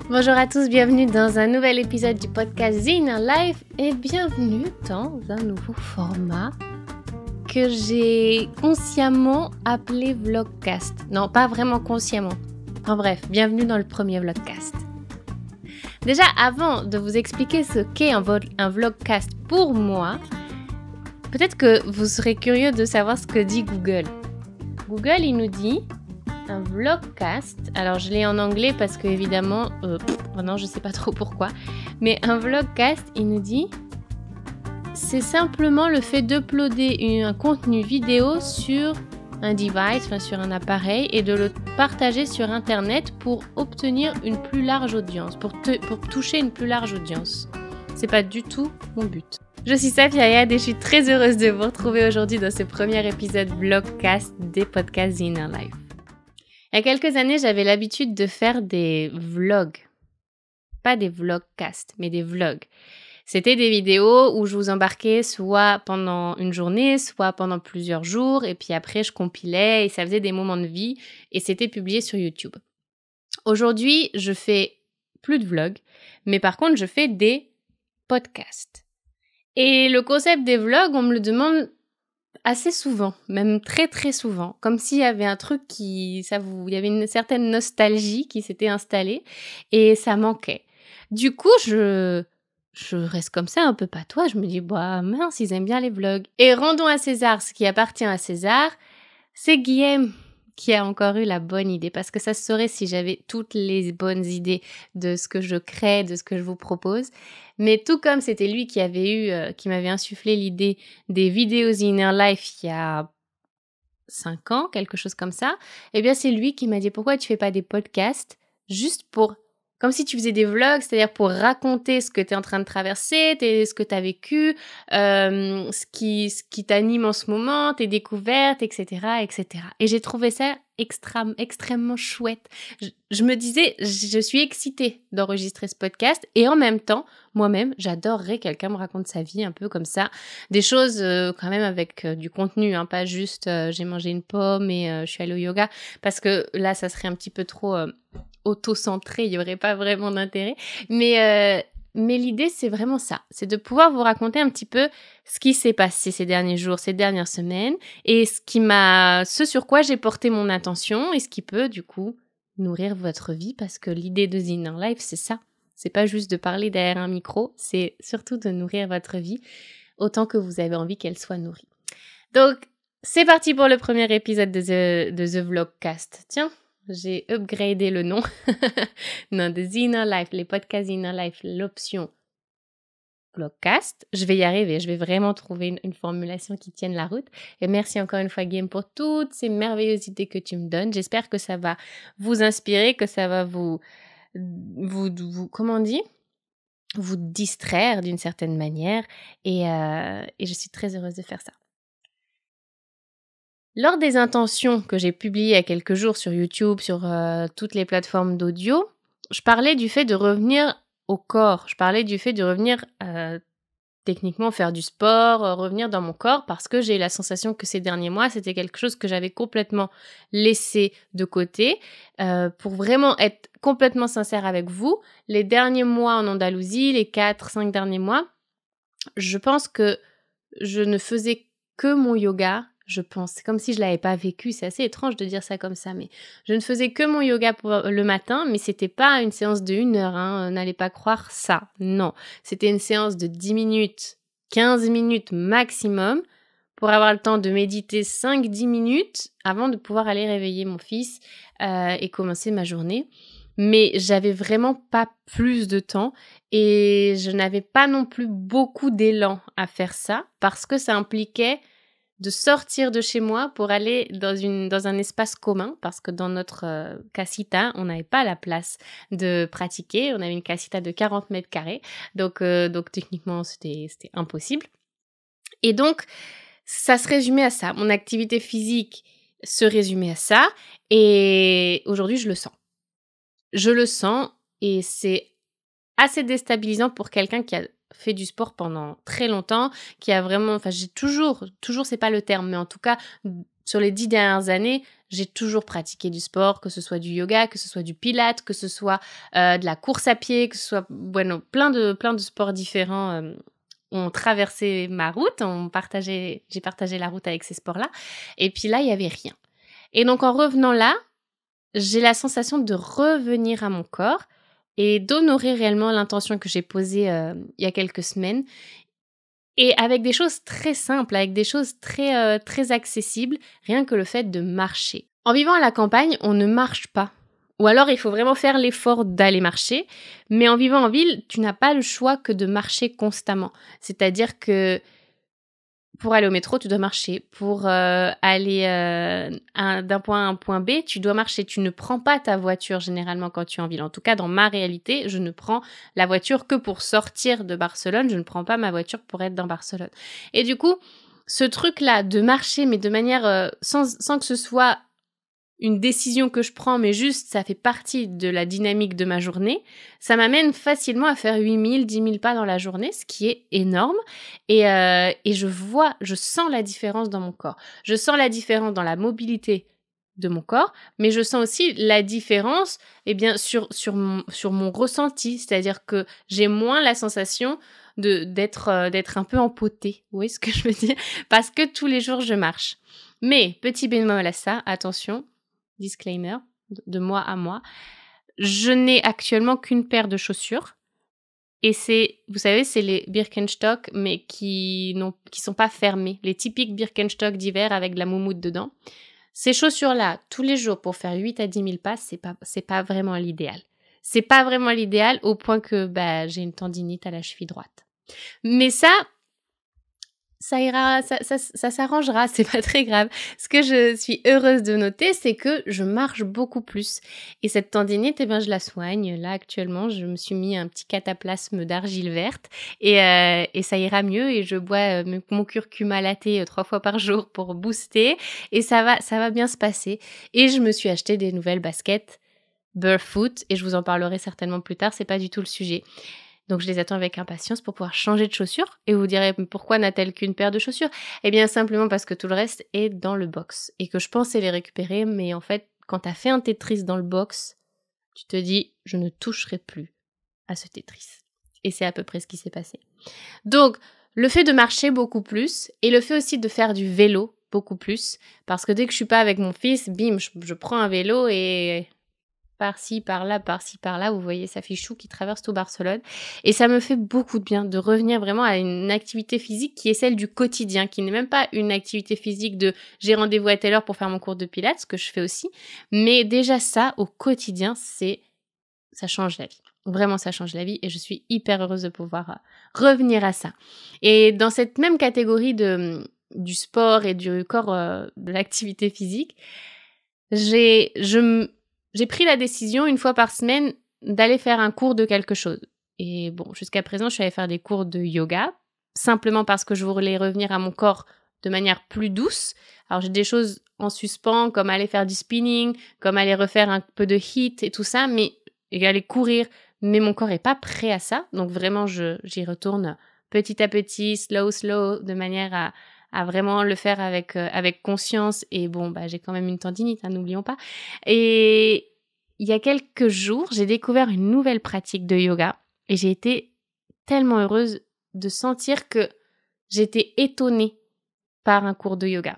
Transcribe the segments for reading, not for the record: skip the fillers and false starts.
Bonjour à tous, bienvenue dans un nouvel épisode du podcast The Inner Life et bienvenue dans un nouveau format que j'ai consciemment appelé Vlogcast. Non, pas vraiment consciemment. Enfin bref, bienvenue dans le premier Vlogcast. Déjà, avant de vous expliquer ce qu'est un Vlogcast pour moi, peut-être que vous serez curieux de savoir ce que dit Google. Google, il nous dit un vlogcast. Alors, je l'ai en anglais parce que, évidemment, maintenant, je sais pas trop pourquoi. Mais un vlogcast, il nous dit, c'est simplement le fait d'uploader un contenu vidéo sur un device, enfin sur un appareil, et de le partager sur Internet pour obtenir une plus large audience, pour toucher une plus large audience. C'est pas du tout mon but. Je suis Safia Ayad et je suis très heureuse de vous retrouver aujourd'hui dans ce premier épisode vlogcast des podcasts The Inner Life. Il y a quelques années, j'avais l'habitude de faire des vlogs. Pas des vlogcasts, mais des vlogs. C'était des vidéos où je vous embarquais soit pendant une journée, soit pendant plusieurs jours, et puis après je compilais et ça faisait des moments de vie et c'était publié sur YouTube. Aujourd'hui, je fais plus de vlogs, mais par contre, je fais des podcasts. Et le concept des vlogs, on me le demande assez souvent, même très très souvent, comme s'il y avait un truc il y avait une certaine nostalgie qui s'était installée et ça manquait. Du coup, je reste comme ça un peu patois, je me dis bah mince, ils aiment bien les vlogs. Et rendons à César ce qui appartient à César, c'est Guillaume qui a encore eu la bonne idée, parce que ça se saurait si j'avais toutes les bonnes idées de ce que je crée, de ce que je vous propose. Mais tout comme c'était lui qui m'avait insufflé l'idée des vidéos The Inner Life il y a 5 ans, quelque chose comme ça, eh bien c'est lui qui m'a dit pourquoi tu fais pas des podcasts juste comme si tu faisais des vlogs, c'est-à-dire pour raconter ce que tu es en train de traverser, ce que tu as vécu, ce qui t'anime en ce moment, tes découvertes, etc., etc. Et j'ai trouvé ça extrêmement chouette. Je me disais, je suis excitée d'enregistrer ce podcast et en même temps, moi-même, j'adorerais quelqu'un me raconte sa vie un peu comme ça. Des choses quand même avec du contenu, hein, pas juste j'ai mangé une pomme et je suis allée au yoga, parce que là, ça serait un petit peu trop auto-centré, il n'y aurait pas vraiment d'intérêt. Mais l'idée, c'est vraiment ça. C'est de pouvoir vous raconter un petit peu ce qui s'est passé ces derniers jours, ces dernières semaines, et ce sur quoi j'ai porté mon attention, et ce qui peut, du coup, nourrir votre vie, parce que l'idée de The Inner Life, c'est ça. C'est pas juste de parler derrière un micro, c'est surtout de nourrir votre vie autant que vous avez envie qu'elle soit nourrie. Donc, c'est parti pour le premier épisode de The Vlogcast. Tiens, j'ai upgradé le nom. Non, de The Inner Life, les podcasts The Inner Life, l'option Vlogcast. Je vais y arriver, je vais vraiment trouver une formulation qui tienne la route. Et merci encore une fois, Guillaume, pour toutes ces merveilleuses idées que tu me donnes. J'espère que ça va vous inspirer, que ça va vous comment on dit, vous distraire d'une certaine manière. Et je suis très heureuse de faire ça. Lors des intentions que j'ai publiées il y a quelques jours sur YouTube, sur toutes les plateformes d'audio, je parlais du fait de revenir au corps. Je parlais du fait de revenir techniquement faire du sport, revenir dans mon corps, parce que j'ai eu la sensation que ces derniers mois, c'était quelque chose que j'avais complètement laissé de côté. Pour vraiment être complètement sincère avec vous, les derniers mois en Andalousie, les 4-5 derniers mois, je pense que je ne faisais que mon yoga. Je pense, c'est comme si je l'avais pas vécu, c'est assez étrange de dire ça comme ça, mais je ne faisais que mon yoga le matin, mais c'était pas une séance de 1 heure, hein, n'allez pas croire ça, non. C'était une séance de 10 minutes, 15 minutes maximum, pour avoir le temps de méditer 5-10 minutes avant de pouvoir aller réveiller mon fils et commencer ma journée. Mais j'avais vraiment pas plus de temps et je n'avais pas non plus beaucoup d'élan à faire ça, parce que ça impliquait de sortir de chez moi pour aller dans un espace commun, parce que dans notre casita, on n'avait pas la place de pratiquer. On avait une casita de 40 mètres carrés, donc techniquement, c'était impossible. Et donc, ça se résumait à ça. Mon activité physique se résumait à ça, et aujourd'hui, je le sens. Je le sens, et c'est assez déstabilisant pour quelqu'un qui a fait du sport pendant très longtemps, qui a vraiment, j'ai toujours c'est pas le terme, mais en tout cas, sur les 10 dernières années, j'ai toujours pratiqué du sport, que ce soit du yoga, que ce soit du pilates, que ce soit de la course à pied, que ce soit plein de sports différents ont traversé ma route, j'ai partagé la route avec ces sports-là. Et puis là, il n'y avait rien. Et donc, en revenant là, j'ai la sensation de revenir à mon corps et d'honorer réellement l'intention que j'ai posée il y a quelques semaines. Et avec des choses très simples, avec des choses très accessibles, rien que le fait de marcher. En vivant à la campagne, on ne marche pas. Ou alors, il faut vraiment faire l'effort d'aller marcher. Mais en vivant en ville, tu n'as pas le choix que de marcher constamment. C'est-à-dire que pour aller au métro, tu dois marcher. Pour aller d'un point A à un point B, tu dois marcher. Tu ne prends pas ta voiture généralement quand tu es en ville. En tout cas, dans ma réalité, je ne prends la voiture que pour sortir de Barcelone. Je ne prends pas ma voiture pour être dans Barcelone. Et du coup, ce truc-là de marcher, mais de manière sans que ce soit une décision que je prends, mais juste ça fait partie de la dynamique de ma journée, ça m'amène facilement à faire 8000, 10 000 pas dans la journée, ce qui est énorme. Et je sens la différence dans mon corps. Je sens la différence dans la mobilité de mon corps, mais je sens aussi la différence sur mon ressenti, c'est-à-dire que j'ai moins la sensation d'être un peu empotée. Vous voyez ce que je veux dire? Parce que tous les jours, je marche. Mais, petit bémol à ça, attention, disclaimer, de moi à moi, je n'ai actuellement qu'une paire de chaussures et vous savez, c'est les Birkenstock mais qui sont pas fermées, les typiques Birkenstock d'hiver avec de la moumoute dedans. Ces chaussures-là, tous les jours pour faire 8 à 10 000 pas, c'est pas vraiment l'idéal. C'est pas vraiment l'idéal au point que j'ai une tendinite à la cheville droite. Mais ça ira, ça s'arrangera, c'est pas très grave. Ce que je suis heureuse de noter, c'est que je marche beaucoup plus. Et cette tendinite, je la soigne. Là, actuellement, je me suis mis un petit cataplasme d'argile verte et ça ira mieux. Et je bois mon curcuma latte 3 fois par jour pour booster. Et ça va bien se passer. Et je me suis acheté des nouvelles baskets barefoot et je vous en parlerai certainement plus tard, c'est pas du tout le sujet. Donc, je les attends avec impatience pour pouvoir changer de chaussures. Et vous direz, pourquoi n'a-t-elle qu'une paire de chaussures? Eh bien, simplement parce que tout le reste est dans le box. Et que je pensais les récupérer, mais en fait, quand t'as fait un Tetris dans le box, tu te dis, je ne toucherai plus à ce Tetris. Et c'est à peu près ce qui s'est passé. Donc, le fait de marcher beaucoup plus, et le fait aussi de faire du vélo beaucoup plus, parce que dès que je suis pas avec mon fils, bim, je prends un vélo et par-ci, par-là, vous voyez sa fichou qui traverse tout Barcelone. Et ça me fait beaucoup de bien de revenir vraiment à une activité physique qui est celle du quotidien, qui n'est même pas une activité physique de j'ai rendez-vous à telle heure pour faire mon cours de pilates, ce que je fais aussi. Mais déjà ça, au quotidien, ça change la vie. Vraiment, ça change la vie et je suis hyper heureuse de pouvoir revenir à ça. Et dans cette même catégorie du sport et du corps, de l'activité physique, j'ai pris la décision, une fois par semaine, d'aller faire un cours de quelque chose. Et bon, jusqu'à présent, je suis allée faire des cours de yoga, simplement parce que je voulais revenir à mon corps de manière plus douce. Alors, j'ai des choses en suspens, comme aller faire du spinning, comme aller refaire un peu de HIIT et tout ça, et aller courir. Mais mon corps n'est pas prêt à ça. Donc, vraiment, j'y retourne petit à petit, slow, de manière à vraiment le faire avec conscience. Et bon, j'ai quand même une tendinite, n'oublions pas. Et il y a quelques jours, j'ai découvert une nouvelle pratique de yoga et j'ai été tellement heureuse de sentir que j'étais étonnée par un cours de yoga.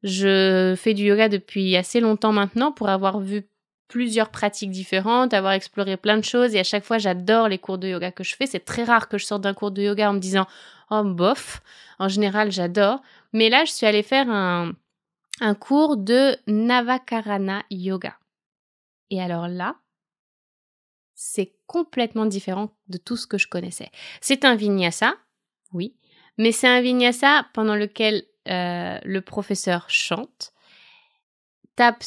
Je fais du yoga depuis assez longtemps maintenant pour avoir vu plusieurs pratiques différentes, avoir exploré plein de choses et à chaque fois, j'adore les cours de yoga que je fais. C'est très rare que je sorte d'un cours de yoga en me disant « Oh, bof !» En général, j'adore. Mais là, je suis allée faire un cours de Navakarana Yoga. Et alors là, c'est complètement différent de tout ce que je connaissais. C'est un vinyasa, oui, mais c'est un vinyasa pendant lequel le professeur chante, tape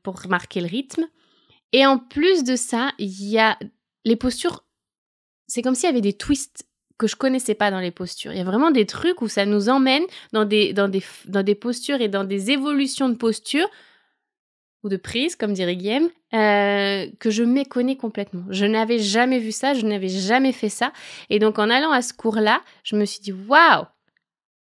pour marquer le rythme. Et en plus de ça, il y a les postures, c'est comme s'il y avait des twists que je connaissais pas dans les postures. Il y a vraiment des trucs où ça nous emmène dans des postures et dans des évolutions de postures ou de prise, comme dirait Guillaume, que je méconnais complètement. Je n'avais jamais vu ça, je n'avais jamais fait ça. Et donc, en allant à ce cours-là, je me suis dit, waouh,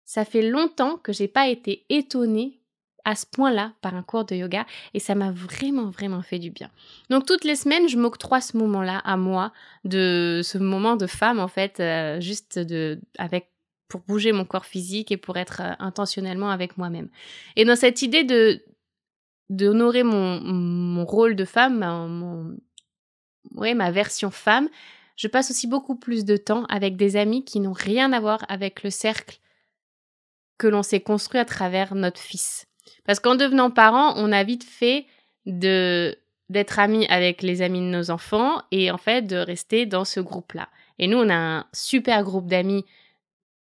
ça fait longtemps que j'ai pas été étonnée à ce point-là par un cours de yoga et ça m'a vraiment, vraiment fait du bien. Donc toutes les semaines, je m'octroie ce moment-là à moi, de ce moment de femme en fait, pour bouger mon corps physique et pour être intentionnellement avec moi-même. Et dans cette idée d'honorer mon rôle de femme, ma version femme, je passe aussi beaucoup plus de temps avec des amis qui n'ont rien à voir avec le cercle que l'on s'est construit à travers notre fils. Parce qu'en devenant parent, on a vite fait d'être amis avec les amis de nos enfants et en fait de rester dans ce groupe-là. Et nous, on a un super groupe d'amis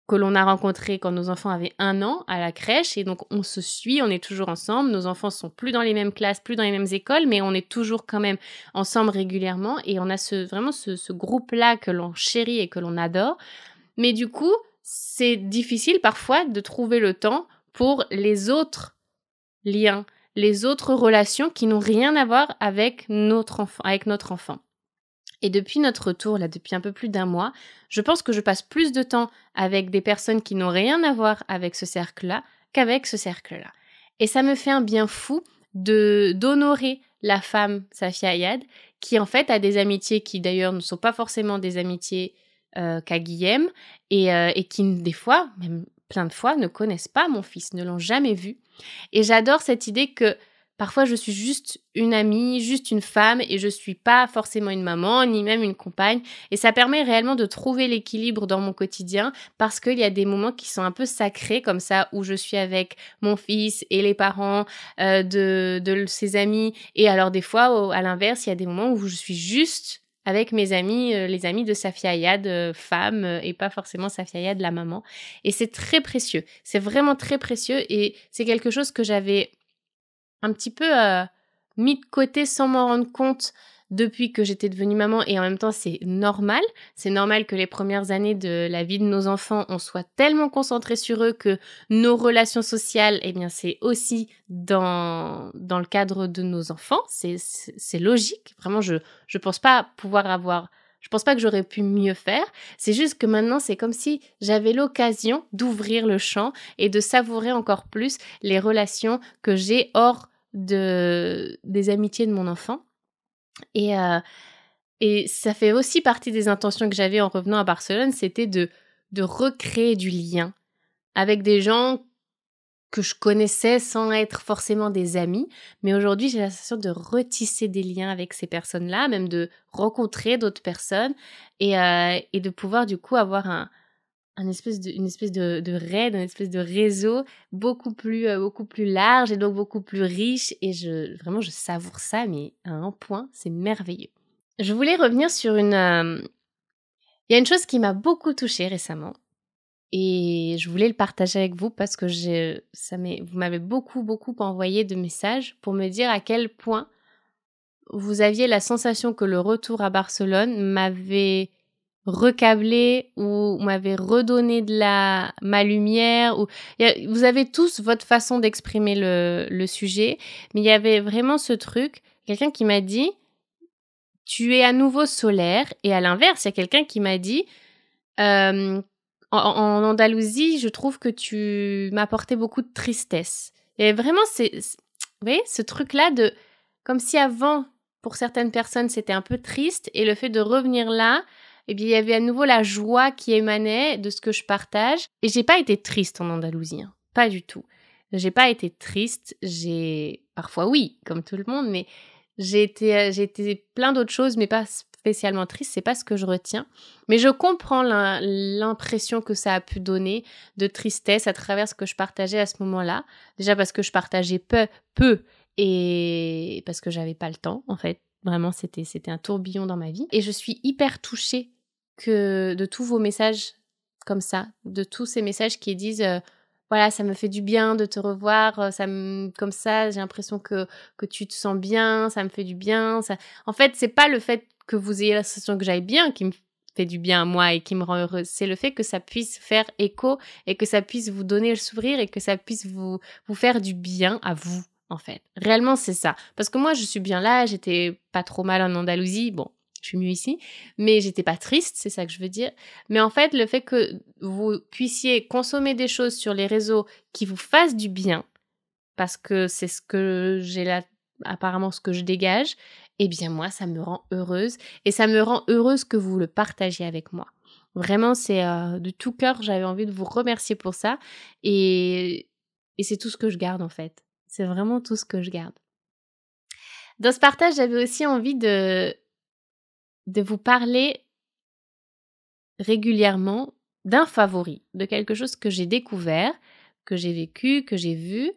que l'on a rencontré quand nos enfants avaient 1 an à la crèche et donc on se suit, on est toujours ensemble, nos enfants sont plus dans les mêmes classes, plus dans les mêmes écoles, mais on est toujours quand même ensemble régulièrement et on a ce groupe-là que l'on chérit et que l'on adore. Mais du coup, c'est difficile parfois de trouver le temps pour les autres liens, les autres relations qui n'ont rien à voir avec notre enfant. Et depuis notre retour, là, depuis un peu plus d'1 mois, je pense que je passe plus de temps avec des personnes qui n'ont rien à voir avec ce cercle-là qu'avec ce cercle-là. Et ça me fait un bien fou d'honorer la femme Safia Ayad, qui en fait a des amitiés qui d'ailleurs ne sont pas forcément des amitiés qu'a Guillaume, et qui des fois, même plein de fois, ne connaissent pas mon fils, ne l'ont jamais vu. Et j'adore cette idée que parfois, je suis juste une amie, juste une femme et je suis pas forcément une maman, ni même une compagne. Et ça permet réellement de trouver l'équilibre dans mon quotidien parce qu'il y a des moments qui sont un peu sacrés comme ça où je suis avec mon fils et les parents de ses amis. Et alors des fois, à l'inverse, il y a des moments où je suis juste avec mes amis, les amis de Safia Ayad, femme, et pas forcément Safia Ayad, la maman. Et c'est très précieux. C'est vraiment très précieux et c'est quelque chose que j'avais un petit peu mis de côté sans m'en rendre compte depuis que j'étais devenue maman et en même temps c'est normal. C'est normal que les premières années de la vie de nos enfants, on soit tellement concentré sur eux que nos relations sociales, eh bien c'est aussi dans le cadre de nos enfants. C'est logique. Vraiment, je pense pas je pense pas que j'aurais pu mieux faire. C'est juste que maintenant, c'est comme si j'avais l'occasion d'ouvrir le champ et de savourer encore plus les relations que j'ai hors des amitiés de mon enfant. Et ça fait aussi partie des intentions que j'avais en revenant à Barcelone, c'était de recréer du lien avec des gens que je connaissais sans être forcément des amis. Mais aujourd'hui, j'ai la sensation de retisser des liens avec ces personnes-là, même de rencontrer d'autres personnes et de pouvoir du coup avoir une espèce de raid, une espèce de réseau beaucoup plus large et donc beaucoup plus riche et je savoure ça mais à un point, c'est merveilleux. Je voulais revenir sur il y a une chose qui m'a beaucoup touchée récemment et je voulais le partager avec vous parce que vous m'avez beaucoup envoyé de messages pour me dire à quel point vous aviez la sensation que le retour à Barcelone m'avait recâblé ou m'avait redonné ma lumière. Vous avez tous votre façon d'exprimer le sujet, mais il y avait vraiment ce truc, quelqu'un qui m'a dit « tu es à nouveau solaire » et à l'inverse, il y a quelqu'un qui m'a dit en Andalousie, je trouve que tu m'apportais beaucoup de tristesse. Et vraiment, vous voyez, ce truc-là comme si avant, pour certaines personnes, c'était un peu triste et le fait de revenir là, eh bien, il y avait à nouveau la joie qui émanait de ce que je partage. Et j'ai pas été triste en Andalousie, hein. Pas du tout. J'ai pas été triste. Parfois oui, comme tout le monde, mais j'ai été plein d'autres choses, mais pas spécialement triste. C'est pas ce que je retiens. Mais je comprends l'impression que ça a pu donner de tristesse à travers ce que je partageais à ce moment-là. Déjà parce que je partageais peu et parce que j'avais pas le temps, en fait. Vraiment, c'était un tourbillon dans ma vie. Et je suis hyper touchée de tous vos messages comme ça, de tous ces messages qui disent voilà, ça me fait du bien de te revoir, comme ça, j'ai l'impression que tu te sens bien, ça me fait du bien. En fait, c'est pas le fait que vous ayez la sensation que j'aille bien qui me fait du bien à moi et qui me rend heureuse. C'est le fait que ça puisse faire écho et que ça puisse vous donner le sourire et que ça puisse vous faire du bien à vous. En fait, réellement c'est ça, parce que moi je suis bien là, j'étais pas trop mal en Andalousie, bon je suis mieux ici, mais j'étais pas triste, c'est ça que je veux dire. Mais en fait le fait que vous puissiez consommer des choses sur les réseaux qui vous fassent du bien parce que c'est ce que j'ai là, apparemment ce que je dégage, eh bien moi, ça me rend heureuse. Et ça me rend heureuse que vous le partagiez avec moi. Vraiment, c'est de tout cœur, j'avais envie de vous remercier pour ça. Et c'est tout ce que je garde en fait. C'est vraiment tout ce que je garde. Dans ce partage, j'avais aussi envie de vous parler régulièrement d'un favori, de quelque chose que j'ai découvert, que j'ai vécu, que j'ai vu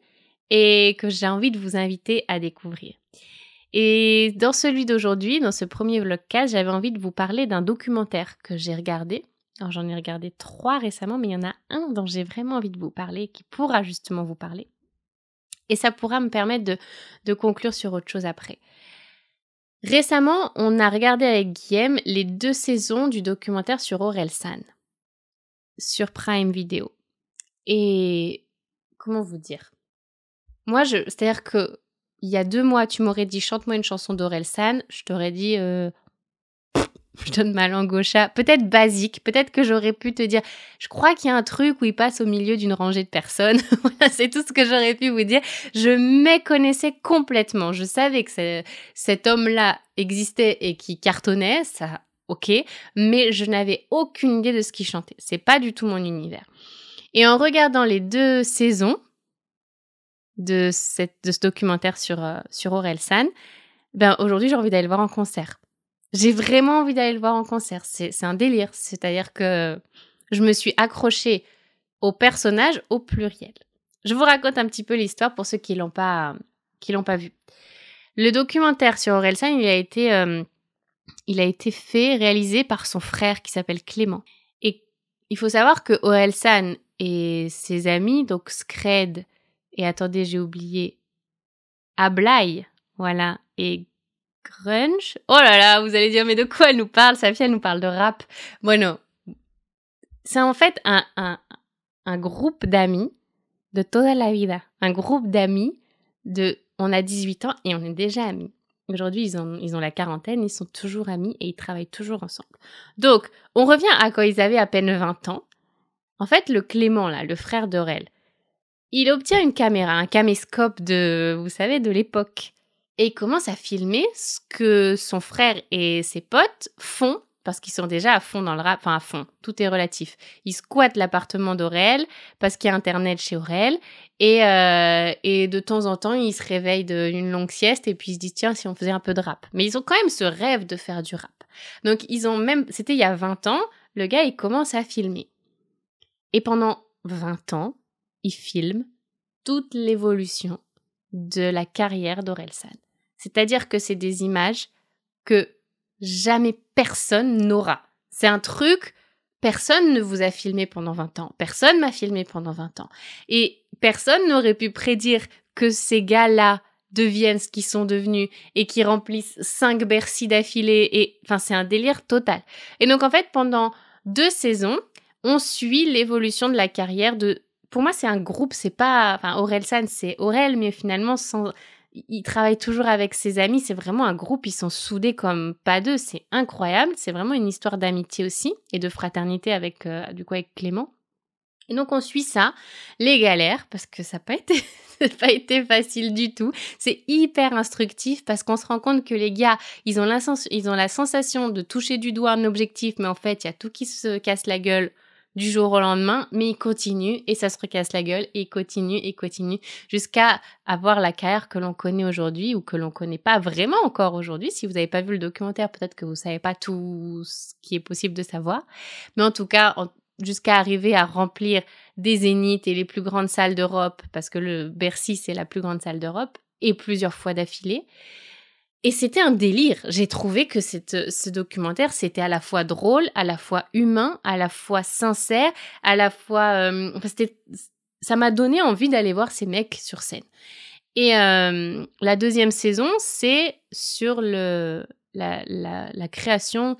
et que j'ai envie de vous inviter à découvrir. Et dans celui d'aujourd'hui, dans ce premier vlogcast, j'avais envie de vous parler d'un documentaire que j'ai regardé. Alors j'en ai regardé 3 récemment, mais il y en a un dont j'ai vraiment envie de vous parler, qui pourra justement vous parler. Et ça pourra me permettre de conclure sur autre chose après. Récemment, on a regardé avec Guillaume les 2 saisons du documentaire sur Orelsan, sur Prime Video. Et comment vous dire ? Moi, c'est-à-dire que il y a 2 mois, tu m'aurais dit « Chante-moi une chanson d'Orelsan », je t'aurais dit je donne ma langue au chat. Peut-être basique, peut-être que j'aurais pu te dire « Je crois qu'il y a un truc où il passe au milieu d'une rangée de personnes. » Voilà, c'est tout ce que j'aurais pu vous dire. Je méconnaissais complètement. Je savais que cet homme-là existait et qui cartonnait, ça, ok, mais je n'avais aucune idée de ce qu'il chantait. C'est pas du tout mon univers. Et en regardant les 2 saisons de ce documentaire sur Orelsan, ben aujourd'hui j'ai envie d'aller le voir en concert. J'ai vraiment envie d'aller le voir en concert. C'est un délire. C'est-à-dire que je me suis accrochée au personnage au pluriel. Je vous raconte un petit peu l'histoire pour ceux qui l'ont pas vu. Le documentaire sur Orelsan, il a été réalisé par son frère qui s'appelle Clément. Et il faut savoir que Orelsan et ses amis, donc Skred, et attendez, j'ai oublié, Ablai, voilà, et Grunge. Oh là là, vous allez dire, mais de quoi elle nous parle? Safia, elle nous parle de rap. Bueno, c'est en fait un groupe d'amis de toda la vida. Un groupe d'amis on a 18 ans et on est déjà amis. Aujourd'hui, ils ont la quarantaine, ils sont toujours amis et ils travaillent toujours ensemble. Donc, on revient à quand ils avaient à peine 20 ans. En fait, le Clément, là, le frère d'Aurel, il obtient une caméra, un caméscope vous savez, de l'époque. Et il commence à filmer ce que son frère et ses potes font, parce qu'ils sont déjà à fond dans le rap, enfin à fond, tout est relatif. Ils squattent l'appartement d'Aurel, parce qu'il y a Internet chez Aurel, et de temps en temps, ils se réveillent d'une longue sieste, et puis ils se disent, tiens, si on faisait un peu de rap. Mais ils ont quand même ce rêve de faire du rap. Donc c'était il y a 20 ans, le gars, il commence à filmer. Et pendant 20 ans, il filme toute l'évolution de la carrière d'Orelsan. C'est-à-dire que c'est des images que jamais personne n'aura. C'est un truc, personne ne vous a filmé pendant 20 ans. Personne m'a filmé pendant 20 ans. Et personne n'aurait pu prédire que ces gars-là deviennent ce qu'ils sont devenus et qui remplissent 5 Bercy d'affilée. Et enfin, c'est un délire total. Et donc, en fait, pendant 2 saisons, on suit l'évolution de la carrière de... Pour moi, c'est un groupe, c'est pas... Enfin, Orelsan, c'est Aurel, mais finalement, il travaille toujours avec ses amis. C'est vraiment un groupe, ils sont soudés comme pas deux. C'est incroyable. C'est vraiment une histoire d'amitié aussi et de fraternité avec Clément. Et donc, on suit ça, les galères, parce que ça n'a pas été facile du tout. C'est hyper instructif parce qu'on se rend compte que les gars, ils ont la sensation de toucher du doigt un objectif, mais en fait, il y a tout qui se casse la gueule du jour au lendemain, mais ils continuent et ça se recasse la gueule et ils continuent jusqu'à avoir la carrière que l'on connaît aujourd'hui ou que l'on connaît pas vraiment encore aujourd'hui. Si vous n'avez pas vu le documentaire, peut-être que vous savez pas tout ce qui est possible de savoir. Mais en tout cas, jusqu'à arriver à remplir des zéniths et les plus grandes salles d'Europe, parce que le Bercy, c'est la plus grande salle d'Europe, et plusieurs fois d'affilée. Et c'était un délire. J'ai trouvé que ce documentaire, c'était à la fois drôle, à la fois humain, à la fois sincère, à la fois... ça m'a donné envie d'aller voir ces mecs sur scène. Et la deuxième saison, c'est sur la création,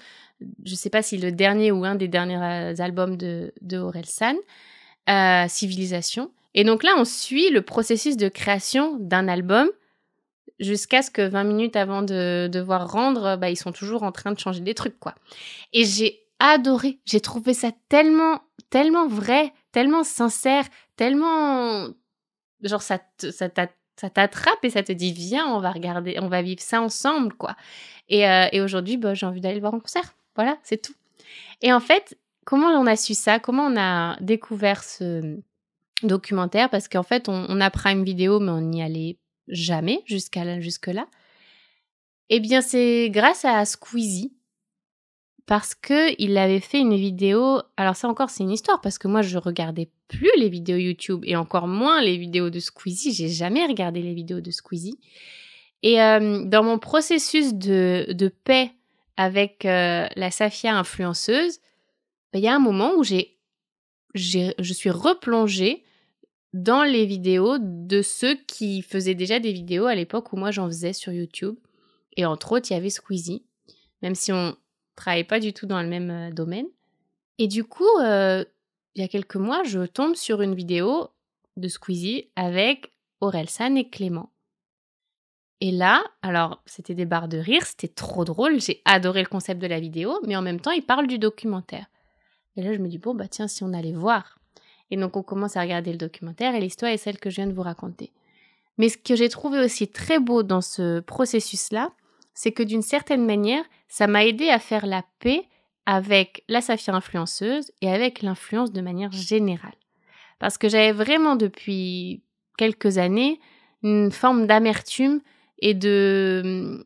je ne sais pas si le dernier ou un des derniers albums de Orelsan, Civilisation. Et donc là, on suit le processus de création d'un album jusqu'à ce que 20 minutes avant de devoir rendre, ils sont toujours en train de changer des trucs, quoi. Et j'ai adoré. J'ai trouvé ça tellement, tellement vrai, tellement sincère, tellement genre ça t'attrape et ça te dit: «Viens, on va regarder, on va vivre ça ensemble, quoi». Et aujourd'hui, bah, j'ai envie d'aller le voir en concert. Voilà, c'est tout. Et en fait, comment on a su ça? Comment on a découvert ce documentaire? Parce qu'en fait, on a Prime Video, mais on n'y allait jamais jusque-là. Eh bien, c'est grâce à Squeezie, parce qu'il avait fait une vidéo. Alors ça encore, c'est une histoire, parce que moi, je regardais plus les vidéos YouTube et encore moins les vidéos de Squeezie. J'ai jamais regardé les vidéos de Squeezie. Et dans mon processus de paix avec la Safia influenceuse, il y a un moment où je suis replongée dans les vidéos de ceux qui faisaient déjà des vidéos à l'époque où moi j'en faisais sur YouTube. Et entre autres, il y avait Squeezie, même si on travaillait pas du tout dans le même domaine. Et du coup, il y a quelques mois, je tombe sur une vidéo de Squeezie avec Orelsan et Clément. Et là, alors, c'était des barres de rire, c'était trop drôle, j'ai adoré le concept de la vidéo, mais en même temps, ils parlent du documentaire. Et là, je me dis, bon, bah tiens, si on allait voir. Et donc, on commence à regarder le documentaire et l'histoire est celle que je viens de vous raconter. Mais ce que j'ai trouvé aussi très beau dans ce processus-là, c'est que d'une certaine manière, ça m'a aidé à faire la paix avec la Safia influenceuse et avec l'influence de manière générale. Parce que j'avais vraiment depuis quelques années une forme d'amertume et de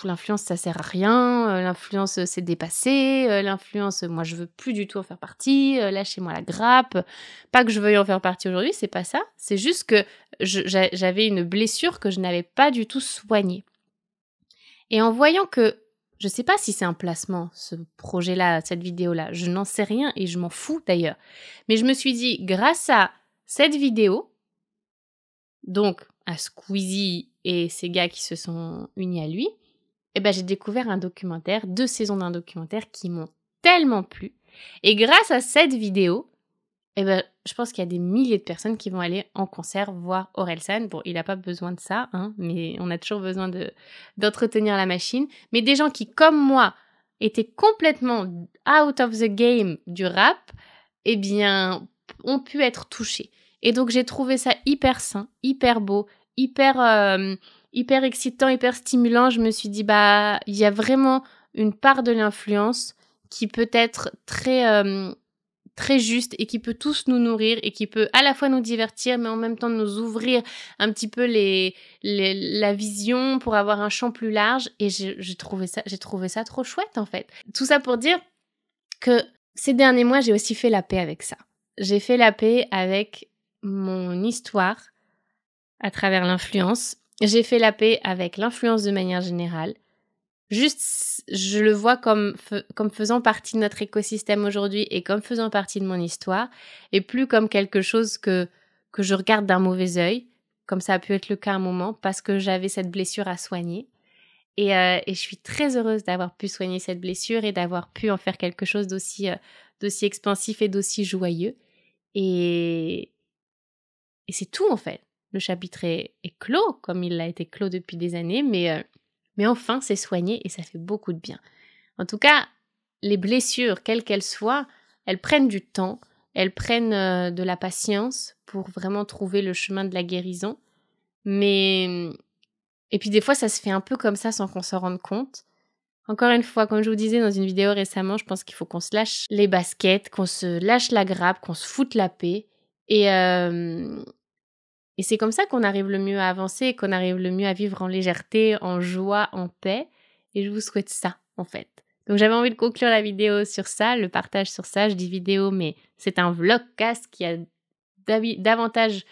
l'influence ça sert à rien, l'influence c'est dépassé, l'influence moi je veux plus du tout en faire partie, lâchez-moi la grappe. Pas que je veuille en faire partie aujourd'hui, c'est pas ça, c'est juste que j'avais une blessure que je n'avais pas du tout soignée. Et en voyant que, je sais pas si c'est un placement, ce projet-là, cette vidéo-là, je n'en sais rien et je m'en fous d'ailleurs. Mais je me suis dit, grâce à cette vidéo, donc à Squeezie et ces gars qui se sont unis à lui, eh ben, j'ai découvert un documentaire, 2 saisons d'un documentaire qui m'ont tellement plu. Et grâce à cette vidéo, eh ben, je pense qu'il y a des milliers de personnes qui vont aller en concert voir Orelsan. Bon, il n'a pas besoin de ça, hein, mais on a toujours besoin d'entretenir la machine. Mais des gens qui, comme moi, étaient complètement out of the game du rap, eh bien, ont pu être touchés. Et donc, j'ai trouvé ça hyper sain, hyper beau, hyper excitant, hyper stimulant. Je me suis dit, bah, il y a vraiment une part de l'influence qui peut être très juste et qui peut tous nous nourrir et qui peut à la fois nous divertir mais en même temps nous ouvrir un petit peu la vision pour avoir un champ plus large. Et j'ai trouvé ça trop chouette en fait. Tout ça pour dire que ces derniers mois, j'ai aussi fait la paix avec ça. J'ai fait la paix avec mon histoire à travers l'influence. J'ai fait la paix avec l'influence de manière générale. Juste, je le vois comme faisant partie de notre écosystème aujourd'hui et comme faisant partie de mon histoire, et plus comme quelque chose que je regarde d'un mauvais œil, comme ça a pu être le cas à un moment, parce que j'avais cette blessure à soigner. Et je suis très heureuse d'avoir pu soigner cette blessure et d'avoir pu en faire quelque chose d'aussi expansif et d'aussi joyeux. Et c'est tout en fait. Le chapitre est clos, comme il a été clos depuis des années, mais enfin, c'est soigné et ça fait beaucoup de bien. En tout cas, les blessures, quelles qu'elles soient, elles prennent du temps, elles prennent de la patience pour vraiment trouver le chemin de la guérison. Et puis des fois, ça se fait un peu comme ça sans qu'on s'en rende compte. Encore une fois, comme je vous disais dans une vidéo récemment, je pense qu'il faut qu'on se lâche les baskets, qu'on se lâche la grappe, qu'on se foute la paix. Et c'est comme ça qu'on arrive le mieux à avancer, qu'on arrive le mieux à vivre en légèreté, en joie, en paix. Et je vous souhaite ça, en fait. Donc j'avais envie de conclure la vidéo sur ça, le partage sur ça. Je dis vidéo, mais c'est un vlogcast qui a davantage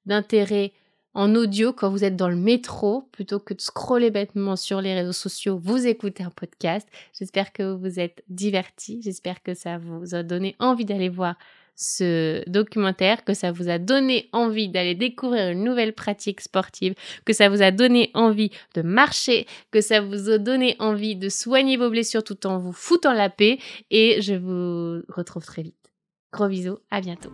d'intérêt en audio quand vous êtes dans le métro, plutôt que de scroller bêtement sur les réseaux sociaux, vous écoutez un podcast. J'espère que vous vous êtes divertis, j'espère que ça vous a donné envie d'aller voir ce documentaire, que ça vous a donné envie d'aller découvrir une nouvelle pratique sportive, que ça vous a donné envie de marcher, que ça vous a donné envie de soigner vos blessures tout en vous foutant la paix. Et je vous retrouve très vite. Gros bisous, à bientôt.